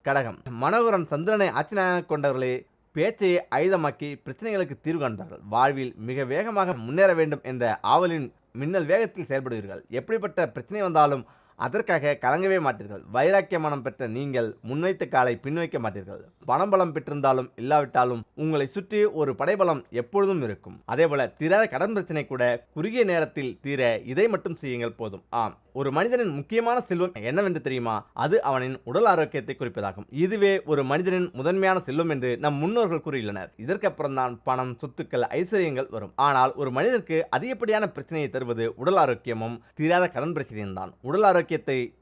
கடகம், மனோகரன் சந்திரனை ஆட்சிநாயகனாக கொண்டவர்களே பேச்சையை ஆயுதமாக்கி பிரச்சனைகளுக்கு தீர்வு காண்பார்கள். வாழ்வில் மிக வேகமாக முன்னேற வேண்டும் என்ற ஆவலின் மின்னல் வேகத்தில் செயல்படுவீர்கள். எப்படிப்பட்ட பிரச்சனை வந்தாலும் அதற்காக கலங்கவே மாட்டீர்கள். வைராக்கிய மனம் பெற்ற நீங்கள் முன்வைத்த காலை பின்வைக்க மாட்டீர்கள். பணம் பலம் பெற்றிருந்தாலும் இல்லாவிட்டாலும் உங்களை சுற்றி ஒரு படைபலம் எப்பொழுதும் இருக்கும். அதேபோல தீராத கடன் பிரச்சனை கூட குறுகிய நேரத்தில் தீர இதை மட்டும் செய்யுங்கள் போதும். ஆம், ஒரு மனிதனின் முக்கியமான செல்வம் என்னவென்று தெரியுமா? அது அவனின் உடல் ஆரோக்கியத்தை குறிப்பதாகும். இதுவே ஒரு மனிதனின் முதன்மையான செல்வம் என்று நம் முன்னோர்கள் கூறியுள்ளனர். இதற்கப்புறம் தான் பணம், சொத்துக்கள், ஐஸ்வர்யங்கள் வரும். ஆனால் ஒரு மனிதனுக்கு அதிகப்படியான பிரச்சனையை தருவது உடல் ஆரோக்கியமும் தீராத கடன் பிரச்சனையும் தான். உடல் ஆரோக்கியத்தை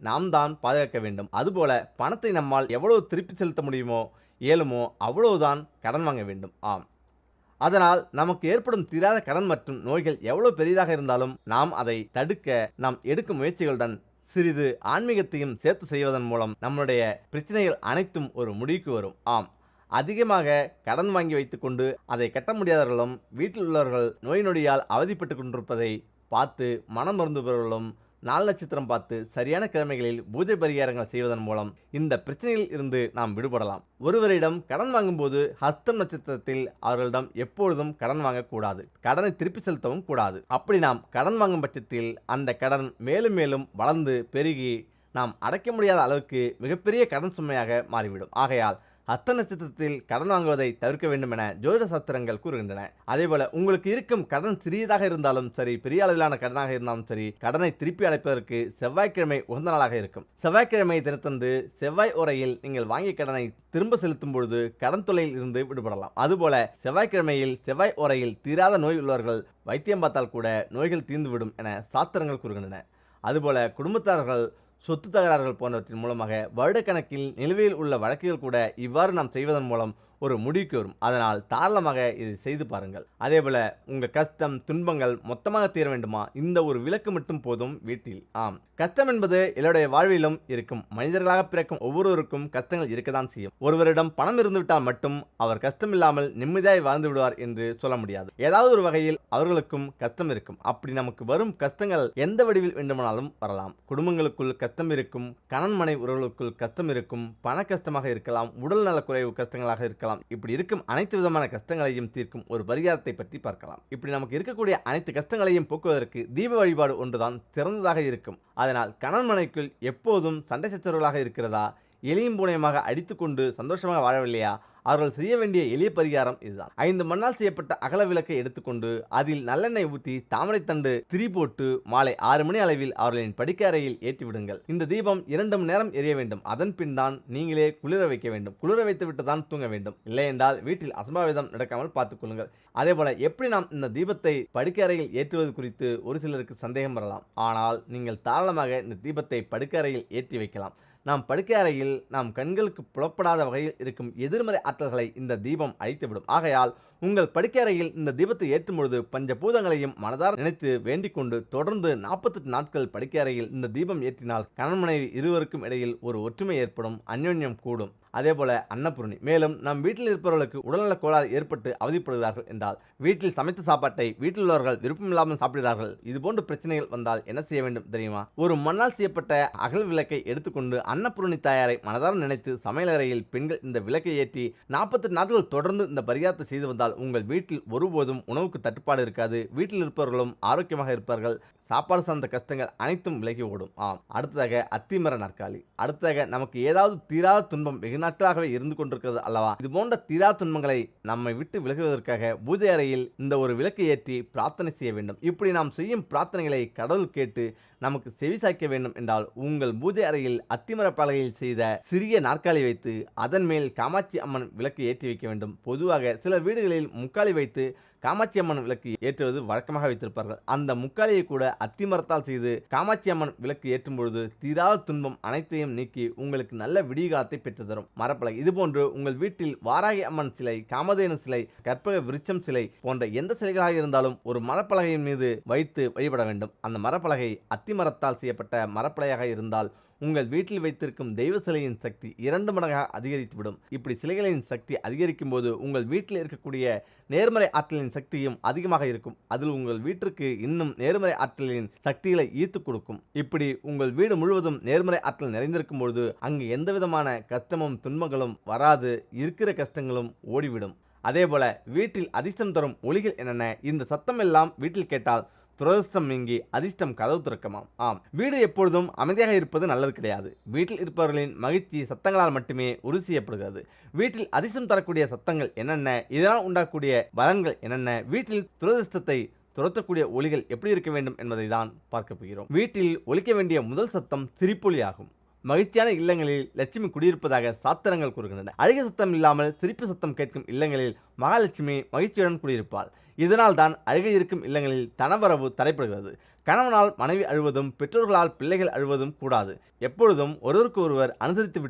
நாம் தான் பாதுகாக்க வேண்டும். அதுபோல பணத்தை நம்மால் எவ்வளவு திருப்பி செலுத்த முடியுமோ இயலுமோ அவ்வளவுதான் கடன் வாங்க வேண்டும். ஆம், அதனால் நமக்கு ஏற்படும் தீராத கடன் மற்றும் நோய்கள் எவ்வளவு பெரிதாக இருந்தாலும் நாம் அதை தடுக்க நாம் எடுக்கும் முயற்சிகளுடன் சிறிது ஆன்மீகத்தையும் சேர்த்து செய்வதன் மூலம் நம்முடைய பிரச்சனைகள் அனைத்தும் ஒரு முடிவுக்கு வரும். ஆம், அதிகமாக கடன் வாங்கி வைத்துக்கொண்டு அதை கட்ட முடியாதவர்களும் வீட்டில் உள்ளவர்கள் நோய் நொடியால் அவதிப்பட்டு கொண்டிருப்பதை பார்த்து மனம் மருந்துபவர்களும் நாள் நட்சத்திரம் பார்த்து சரியான கிழமைகளில் பூஜை பரிகாரங்கள் செய்வதன் மூலம் இந்த பிரச்சனையில் இருந்து நாம் விடுபடலாம். ஒருவரிடம் கடன் வாங்கும்போது ஹஸ்தம் நட்சத்திரத்தில் அவர்களிடம் எப்பொழுதும் கடன் வாங்கக்கூடாது. கடனை திருப்பி செலுத்தவும் கூடாது. அப்படி நாம் கடன் வாங்கும் பட்சத்தில் அந்த கடன் மேலும் மேலும் வளர்ந்து பெருகி நாம் அடைக்க முடியாத அளவுக்கு மிகப்பெரிய கடன் சுமையாக மாறிவிடும். ஆகையால் ஹஸ்த நட்சத்திரத்தில் கடன் வாங்குவதை தவிர்க்க வேண்டும் என ஜோதிட சாஸ்திரங்கள் கூறுகின்றன. அதேபோல உங்களுக்கு இருக்கும் கடன் சிறியதாக இருந்தாலும் சரி, பெரிய அளவிலான கடனாக இருந்தாலும் சரி, கடனை திருப்பி அடைப்பதற்கு செவ்வாய்க்கிழமை உகந்த நாளாக இருக்கும். செவ்வாய்க்கிழமை தினத்தன்று செவ்வாய் ஓரையில் நீங்கள் வாங்கிய கடனை திரும்ப செலுத்தும் பொழுது கடன் தொல்லையில் இருந்து விடுபடலாம். அதுபோல செவ்வாய்க்கிழமையில் செவ்வாய் ஓரையில் தீராத நோய் உள்ளவர்கள் வைத்தியம் பார்த்தால் கூட நோய்கள் தீர்ந்துவிடும் என சாஸ்திரங்கள் கூறுகின்றன. அதுபோல குடும்பத்தார்கள் சொத்து தகராறுகள் போன்றவற்றின் மூலமாக வருடக்கணக்கில் நிலுவையில் உள்ள வழக்குகள் கூட இவ்வாறு நாம் செய்வதன் மூலம் ஒரு முடிவுக்கு வரும். அதனால் தாராளமாக இதை செய்து பாருங்கள். அதேபோல உங்கள் கஷ்டம் துன்பங்கள் மொத்தமாக தீர வேண்டுமா? இந்த ஒரு விளக்கு மட்டும் போதும் வீட்டில். ஆம், கஷ்டம் என்பது எல்லோருடைய வாழ்விலும் இருக்கும். மனிதர்களாக பிறக்கும் ஒவ்வொருவருக்கும் கஷ்டங்கள் இருக்கத்தான் செய்யும். ஒருவரிடம் பணம் இருந்துவிட்டால் மட்டும் அவர் கஷ்டம் இல்லாமல் நிம்மதியாய் வாழ்ந்து விடுவார் என்று சொல்ல முடியாது. ஏதாவது ஒரு வகையில் அவர்களுக்கும் கஷ்டம் இருக்கும். அப்படி நமக்கு வரும் கஷ்டங்கள் எந்த வடிவில் வேண்டுமானாலும் வரலாம். குடும்பங்களுக்குள் கஷ்டம் இருக்கும், கணவன் மனைவி உறவுகளுக்குள் கஷ்டம் இருக்கும், பண கஷ்டமாக இருக்கலாம், உடல் நலக்குறைவு கஷ்டங்களாக இருக்கலாம். இப்படி இருக்கும் அனைத்து விதமான கஷ்டங்களையும் தீர்க்கும் ஒரு பரிகாரத்தை பற்றி பார்க்கலாம். இப்படி நமக்கு இருக்கக்கூடிய அனைத்து கஷ்டங்களையும் போக்குவதற்கு தீப வழிபாடு ஒன்றுதான் சிறந்ததாக இருக்கும். அதனால் கணவன் மனைவிக்குள் எப்போதும் சண்டை சச்சரவுகளாக இருக்கிறதா, எளியும் பூனையமாக அடித்துக்கொண்டு சந்தோஷமாக வாழவில்லையா, அவர்கள் செய்ய வேண்டிய எளிய பரிகாரம் இதுதான். 5 மண்ணால் செய்யப்பட்ட அகல விளக்கை எடுத்துக்கொண்டு அதில் நல்லெண்ணெய் ஊற்றி தாமரைத்தண்டு திரி போட்டு மாலை 6 மணி அளவில் அவர்களின் படுக்கை அறையில் ஏற்றி விடுங்கள். இந்த தீபம் 2 மணி நேரம் எரிய வேண்டும். அதன் பின் தான் நீங்களே குளிர வைக்க வேண்டும். குளிர வைத்து விட்டு தான் தூங்க வேண்டும். இல்லை என்றால் வீட்டில் அசம்பாவிதம் நடக்காமல் பார்த்துக் கொள்ளுங்கள். அதே போல எப்படி நாம் இந்த தீபத்தை படுக்கை அறையில் ஏற்றுவது குறித்து ஒரு சிலருக்கு சந்தேகம் வரலாம். ஆனால் நீங்கள் தாராளமாக இந்த தீபத்தை படுக்கை அறையில் ஏற்றி வைக்கலாம். நாம் படுக்கை அறையில் நாம் கண்களுக்கு புலப்படாத வகையில் இருக்கும் எதிர்மறை ஆற்றல்களை இந்த தீபம் அழித்துவிடும். ஆகையால் உங்கள் படுக்கை அறையில் இந்த தீபத்தை ஏற்றும் பொழுது பஞ்சபூதங்களையும் மனதார நினைத்து வேண்டிக் கொண்டு தொடர்ந்து 48 நாட்கள் படுக்கை அறையில் இந்த தீபம் ஏற்றினால் கணவன் மனைவி இருவருக்கும் இடையில் ஒரு ஒற்றுமை ஏற்படும், அந்யோன்யம் கூடும். அதேபோல அன்னபூரணி, மேலும் நம் வீட்டில் இருப்பவர்களுக்கு உடல்நலக் கோளாறு ஏற்பட்டு அவதிப்படுகிறார்கள் என்றால், வீட்டில் சமைத்த சாப்பாட்டை வீட்டில் உள்ளவர்கள் விருப்பமில்லாமல் சாப்பிடுகிறார்கள், இதுபோன்ற பிரச்சனைகள் வந்தால் என்ன செய்ய வேண்டும் தெரியுமா? ஒரு மண்ணால் செய்யப்பட்ட அகல் விளக்கை எடுத்துக்கொண்டு அன்னபூரணி தாயாரை மனதார நினைத்து சமையலறையில் பெண்கள் இந்த விளக்கை ஏற்றி 48 நாட்கள் தொடர்ந்து இந்த பரிகாரத்தை செய்து வந்தால் உங்கள் வீட்டில் ஒருபோதும் உணவுக்கு தட்டுப்பாடு இருக்காது. வீட்டில் இருப்பவர்களும் ஆரோக்கியமாக இருப்பார்கள். சாப்பாடு சார்ந்த கஷ்டங்கள் அனைத்தும் விலகி ஓடும். ஆம், அடுத்ததாக அத்திமர நாற்காலி. அடுத்ததாக நமக்கு ஏதாவது தீராத துன்பம் வெகு நாட்களாகவே இருந்து கொண்டிருக்கிறது அல்லவா? இது போன்ற தீராத துன்பங்களை நம்மை விட்டு விலகுவதற்காக பூஜை அறையில் இந்த ஒரு விளக்கை ஏற்றி பிரார்த்தனை செய்ய வேண்டும். இப்படி நாம் செய்யும் பிரார்த்தனைகளை கடவுள் கேட்டு நமக்கு செவிசாய்க்க வேண்டும் என்றால் உங்கள் பூஜை அறையில் அத்திமர பலகையில் செய்த சிறிய நாற்காலி வைத்து அதன் மேல் காமாட்சி அம்மன் விளக்கு ஏற்றி வைக்க வேண்டும். பொதுவாக சிலர் வீடுகளில் முக்காலி வைத்து காமாட்சி அம்மன் விளக்கு ஏற்றுவது வழக்கமாக வைத்திருப்பார்கள். அந்த முக்காலியை கூட அத்திமரத்தால் செய்து காமாட்சி அம்மன் விளக்கு ஏற்றும் பொழுது தீராத துன்பம் அனைத்தையும் நீக்கி உங்களுக்கு நல்ல விடிகாலத்தை பெற்று தரும். மரப்பலகை, இதுபோன்று உங்கள் வீட்டில் வாராகி அம்மன் சிலை, காமதேனு சிலை, கற்பக விருட்சம் சிலை போன்ற எந்த சிலைகளாக இருந்தாலும் ஒரு மரப்பலகையின் மீது வைத்து வழிபட வேண்டும். அந்த மரப்பலகை அத்திமரத்தால் செய்யப்பட்ட மரப்பலகையாக இருந்தால் உங்கள் வீட்டில் வைத்திருக்கும் தெய்வ சிலையின் சக்தி 2 மடங்காக அதிகரித்துவிடும். இப்படி சிலைகளின் சக்தி அதிகரிக்கும் போது உங்கள் வீட்டில் இருக்கக்கூடிய நேர்மறை ஆற்றலின் சக்தியும் அதிகமாக இருக்கும். அதில் உங்கள் வீட்டிற்கு இன்னும் நேர்மறை ஆற்றலின் சக்திகளை ஈர்த்து கொடுக்கும். இப்படி உங்கள் வீடு முழுவதும் நேர்மறை ஆற்றல் நிறைந்திருக்கும் பொழுது அங்கு எந்தவிதமான கஷ்டமும் துன்பங்களும் வராது, இருக்கிற கஷ்டங்களும் ஓடிவிடும். அதேபோல வீட்டில் அதிர்ஷ்டம் தரும் ஒலிகள் என்னென்ன? இந்த சத்தம் எல்லாம் வீட்டில் கேட்டால் துரதிர்ஷ்டம் நீங்கி அதிர்ஷ்டம் கதவு திறக்குமாம். ஆம், வீடு எப்பொழுதும் அமைதியாக இருப்பது நல்லது கிடையாது. வீட்டில் இருப்பவர்களின் மகிழ்ச்சி சத்தங்களால் மட்டுமே உறுதி செய்யப்படுகிறது. வீட்டில் அதிர்ஷ்டம் தரக்கூடிய சத்தங்கள் என்னென்ன? இதனால் உண்டாகக்கூடிய பலன்கள் என்னென்ன? வீட்டில் துரதிர்ஷ்டத்தை துரத்தக்கூடிய ஒலிகள் எப்படி இருக்க வேண்டும் என்பதை தான் பார்க்க போகிறோம். வீட்டில் ஒலிக்க வேண்டிய முதல் சத்தம் சிரிப்பொலி ஆகும். மகிழ்ச்சியான இல்லங்களில் லட்சுமி குடியிருப்பதாக சாத்திரங்கள் கூறுகின்றன. அழுகை சத்தம் இல்லாமல் சிரிப்பு சத்தம் கேட்கும் இல்லங்களில் மகாலட்சுமி மகிழ்ச்சியுடன் குடியிருப்பாள். இதனால் தான் அழுகை இருக்கும் இல்லங்களில் தனவரவு தடைபடுகிறது. கணவனால் மனைவி அழுவதும் பெற்றோர்களால் பிள்ளைகள் அழுவதும் கூடாது. எப்பொழுதும் ஒருவருக்கு ஒருவர் அனுசரித்து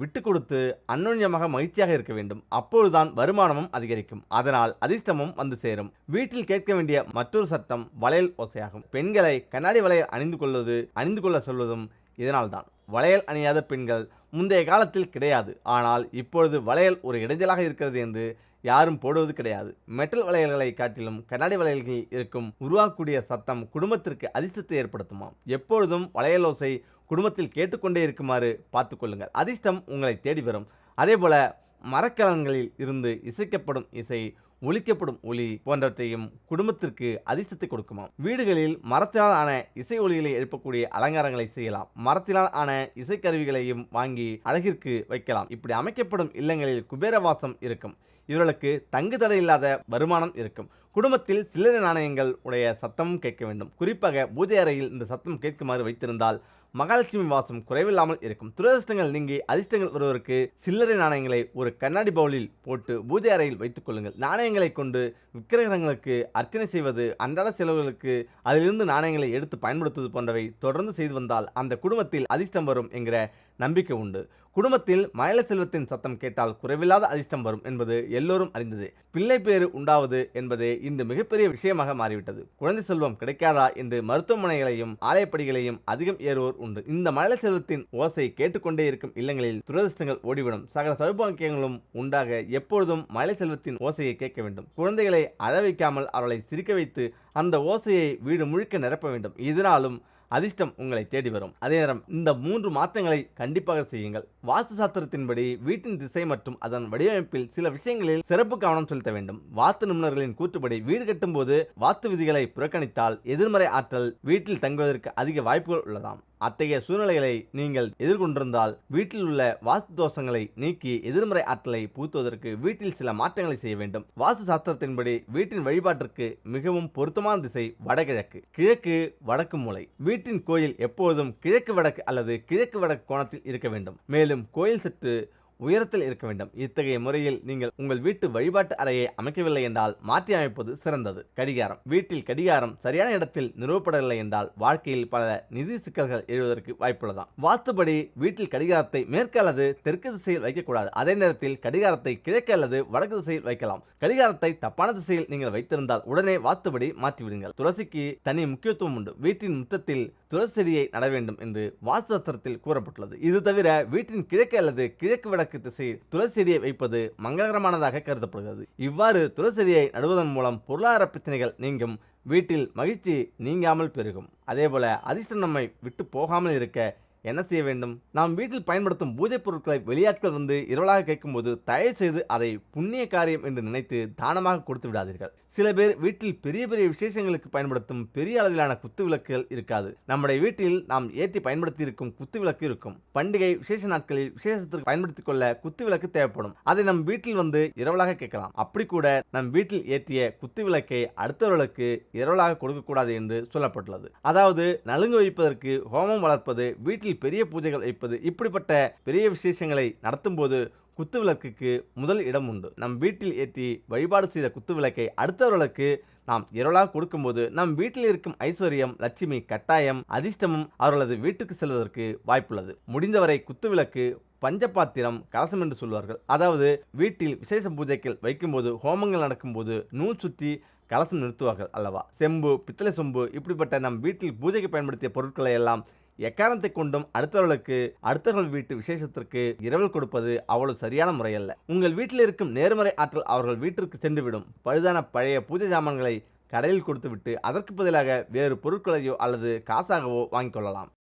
விட்டு கொடுத்து அந்யோன்யமாக மகிழ்ச்சியாக இருக்க வேண்டும். அப்பொழுதுதான் வருமானமும் அதிகரிக்கும். அதனால் அதிர்ஷ்டமும் வந்து சேரும். வீட்டில் கேட்க வேண்டிய மற்றொரு சட்டம் வளையல் ஓசையாகும். பெண்களை கண்ணாடி வளையல் அணிந்து கொள்ள சொல்வதும் இதனால்தான். வளையல் அணியாத பெண்கள் முந்தைய காலத்தில் கிடையாது. ஆனால் இப்பொழுது வளையல் ஒரு இடைஞ்சலாக இருக்கிறது என்று யாரும் போடுவது கிடையாது. மெட்டல் வளையல்களை காட்டிலும் கண்ணாடி வளையல்களில் இருக்கும் உருவாக்கக்கூடிய சத்தம் குடும்பத்திற்கு அதிர்ஷ்டத்தை ஏற்படுத்துமாம். எப்பொழுதும் வளையலோசை குடும்பத்தில் கேட்டுக்கொண்டே இருக்குமாறு பார்த்து கொள்ளுங்கள். அதிர்ஷ்டம் உங்களை தேடி வரும். அதேபோல மரக்கலங்களில் இருந்து இசைக்கப்படும் இசை, ஒலிக்கப்படும் ஒலி போன்றவற்றையும் குடும்பத்திற்கு அதிர்ஷ்டத்தை கொடுக்குமாம். வீடுகளில் மரத்தினால் ஆன இசை ஒலிகளை எழுப்பக்கூடிய அலங்காரங்களை செய்யலாம். மரத்தினால் ஆன இசைக்கருவிகளையும் வாங்கி அழகிற்கு வைக்கலாம். இப்படி அமைக்கப்படும் இல்லங்களில் குபேரவாசம் இருக்கும். இவர்களுக்கு தங்கு தடை இல்லாத வருமானம் இருக்கும். குடும்பத்தில் சில்லறை நாணயங்கள் உடைய சத்தமும் கேட்க வேண்டும். குறிப்பாக பூஜை அறையில் இந்த சத்தம் கேட்குமாறு வைத்திருந்தால் மகாலட்சுமி வாசம் குறைவில்லாமல் இருக்கும். துரதிர்ஷ்டங்கள் நீங்கி அதிர்ஷ்டங்கள் வருவதற்கு சில்லறை நாணயங்களை ஒரு கண்ணாடி பவுலில் போட்டு பூஜை அறையில் வைத்துக் கொள்ளுங்கள். நாணயங்களை கொண்டு விக்கிரகங்களுக்கு அர்ச்சனை செய்வது, அன்றாட செலவுகளுக்கு அதிலிருந்து நாணயங்களை எடுத்து பயன்படுத்துவது போன்றவை தொடர்ந்து செய்து வந்தால் அந்த குடும்பத்தில் அதிர்ஷ்டம் வரும் என்கிற நம்பிக்கை உண்டு. குடும்பத்தில் மழலை செல்வத்தின் சத்தம் கேட்டால் குறைவில்லாத அதிர்ஷ்டம் வரும் என்பது எல்லோரும் அறிந்தது. பிள்ளை பேறு உண்டாவது என்பதே இந்த மிகப்பெரிய விஷயமாக மாறிவிட்டது. குழந்தை செல்வம் கிடைக்காதா என்று மருத்துவமனைகளையும் ஆலயப்படிகளையும் அதிகம் ஏறுவோர் உண்டு. இந்த மழலை செல்வத்தின் ஓசை கேட்டுக்கொண்டே இருக்கும் இல்லங்களில் துரதிர்ஷ்டங்கள் ஓடிவிடும். சகல சௌபாக்கியங்களும் உண்டாக எப்பொழுதும் மழலை செல்வத்தின் ஓசையை கேட்க வேண்டும். குழந்தைகளை அழ வைக்காமல் அவர்களை சிரிக்க வைத்து அந்த ஓசையை வீடு முழுக்க நிரப்ப வேண்டும். இதனாலும் அதிர்ஷ்டம் உங்களை தேடி வரும். அதே நேரம் இந்த 3 மாற்றங்களை கண்டிப்பாக செய்யுங்கள். வாஸ்து சாஸ்திரத்தின்படி வீட்டின் திசை மற்றும் அதன் வடிவமைப்பில் சில விஷயங்களில் சிறப்பு கவனம் செலுத்த வேண்டும். வாஸ்து நிபுணர்களின் கூற்றுப்படி வீடு கட்டும் போது வாஸ்து விதிகளை புறக்கணித்தால் எதிர்மறை ஆற்றல் வீட்டில் தங்குவதற்கு அதிக வாய்ப்புகள் உள்ளதாம். அத்தகைய சூழ்நிலைகளை நீங்கள் எதிர்கொண்டிருந்தால் வீட்டில் உள்ள வாஸ்து தோஷங்களை நீக்கி எதிர்மறை ஆற்றலை புகுத்துவதற்கு வீட்டில் சில மாற்றங்களை செய்ய வேண்டும். வாஸ்து சாஸ்திரத்தின்படி வீட்டின் வழிபாட்டிற்கு மிகவும் பொருத்தமான திசை வடகிழக்கு, கிழக்கு, வடக்கு மூலை. வீட்டின் கோயில் எப்போதும் கிழக்கு வடக்கு அல்லது கிழக்கு வடக்கு கோணத்தில் இருக்க வேண்டும். மேலும் கோயில் சற்று உயரத்தில் இருக்க வேண்டும். இத்தகைய முறையில் நீங்கள் உங்கள் வீட்டு வழிபாட்டு அறையை அமைக்கவில்லை என்றால் மாற்றி அமைப்பது சிறந்தது. கடிகாரம். வீட்டில் கடிகாரம் சரியான இடத்தில் நிறுவப்படவில்லை என்றால் வாழ்க்கையில் பல நிதி சிக்கல்கள் எழுவதற்கு வாய்ப்புள்ளதாம். வாஸ்துபடி வீட்டில் கடிகாரத்தை மேற்கு அல்லது தெற்கு திசையில் வைக்கக்கூடாது. அதே நேரத்தில் கடிகாரத்தை கிழக்கு அல்லது வடக்கு திசையில் வைக்கலாம். கடிகாரத்தை தப்பான திசையில் நீங்கள் வைத்திருந்தால் உடனே வாஸ்துபடி மாற்றிவிடுங்கள். துளசிக்கு தனி முக்கியத்துவம் உண்டு. வீட்டின் முற்றத்தில் துளசி செடியை நட வேண்டும் என்று வாஸ்து சாஸ்திரத்தில் கூறப்பட்டுள்ளது. இது தவிர வீட்டின் கிழக்கு அல்லது கிழக்கு வடக்கு திசையில் துளசி செடியை வைப்பது மங்களகரமானதாக கருதப்படுகிறது. இவ்வாறு துளசி செடியை நடுவதன் மூலம் பொருளாதார பிரச்சனைகள் நீங்கும். வீட்டில் மகிழ்ச்சி நீங்காமல் பெருகும். அதேபோல அதிர்ஷ்டம் நம்மை விட்டு போகாமல் இருக்க என்ன செய்ய வேண்டும்? நாம் வீட்டில் பயன்படுத்தும் பூஜை பொருட்களை வெளியாட்கள் வந்து இரவலாக கேட்கும்போது தயவு செய்து அதை புண்ணிய காரியம் என்று நினைத்து தானமாக கொடுத்து விடாதீர்கள். சில பேர் வீட்டில் பெரிய பெரிய விசேஷங்களுக்கு பயன்படுத்தும் பெரிய அளவிலான குத்து விளக்குகள் இருக்காது. நம்முடைய வீட்டில் நாம் ஏற்றி பயன்படுத்தி இருக்கும் குத்து விளக்கு இருக்கும். பண்டிகை விசேஷ நாட்களில் விசேஷத்திற்கு பயன்படுத்திக் கொள்ள குத்து விளக்கு தேவைப்படும். அதை நம் வீட்டில் வந்து இரவலாக கேட்கலாம். அப்படி கூட நம் வீட்டில் ஏற்றிய குத்து விளக்கை அடுத்தவர்களுக்கு இரவலாக கொடுக்கக்கூடாது என்று சொல்லப்பட்டுள்ளது. அதாவது நலுங்கு வைப்பதற்கு, ஹோமம் வளர்ப்பது, வீட்டில் பெரிய பூஜைகள் வைப்பது, இப்படிப்பட்ட பெரிய விசேஷங்களை நடத்தும் போது குத்து விளக்குக்கு முதல் இடம் உண்டு. நம் வீட்டில் ஏற்றி வழிபாடு செய்த குத்து விளக்கை அடுத்தவர்களுக்கு நாம் இரவலாக கொடுக்கும்போது நம் வீட்டில் இருக்கும் ஐஸ்வர்யம், லட்சுமி, கட்டாயம், அதிர்ஷ்டமும் அவர்களது வீட்டுக்கு செல்வதற்கு வாய்ப்புள்ளது. முடிந்தவரை குத்து விளக்கு, பஞ்சபாத்திரம், கலசம் என்று சொல்வார்கள். அதாவது வீட்டில் விசேஷ பூஜைகள் வைக்கும்போது, ஹோமங்கள் நடக்கும்போது நூல் சுற்றி கலசம் நிறுத்துவார்கள் அல்லவா? செம்பு, பித்தளை சொம்பு, இப்படிப்பட்ட நம் வீட்டில் பூஜைக்கு பயன்படுத்திய பொருட்களை எல்லாம் எக்காரணத்தை கொண்டும் அடுத்தவர்கள் வீட்டு விசேஷத்திற்கு இரவல் கொடுப்பது அவ்வளவு சரியான முறையல்ல. உங்கள் வீட்டில் இருக்கும் நேர்மறை ஆற்றல் அவர்கள் வீட்டிற்கு சென்றுவிடும். பழுதான பழைய பூஜை சாமான்களை கடையில் கொடுத்துவிட்டு அதற்கு பதிலாக வேறு பொருட்களையோ அல்லது காசாகவோ வாங்கிக் கொள்ளலாம்.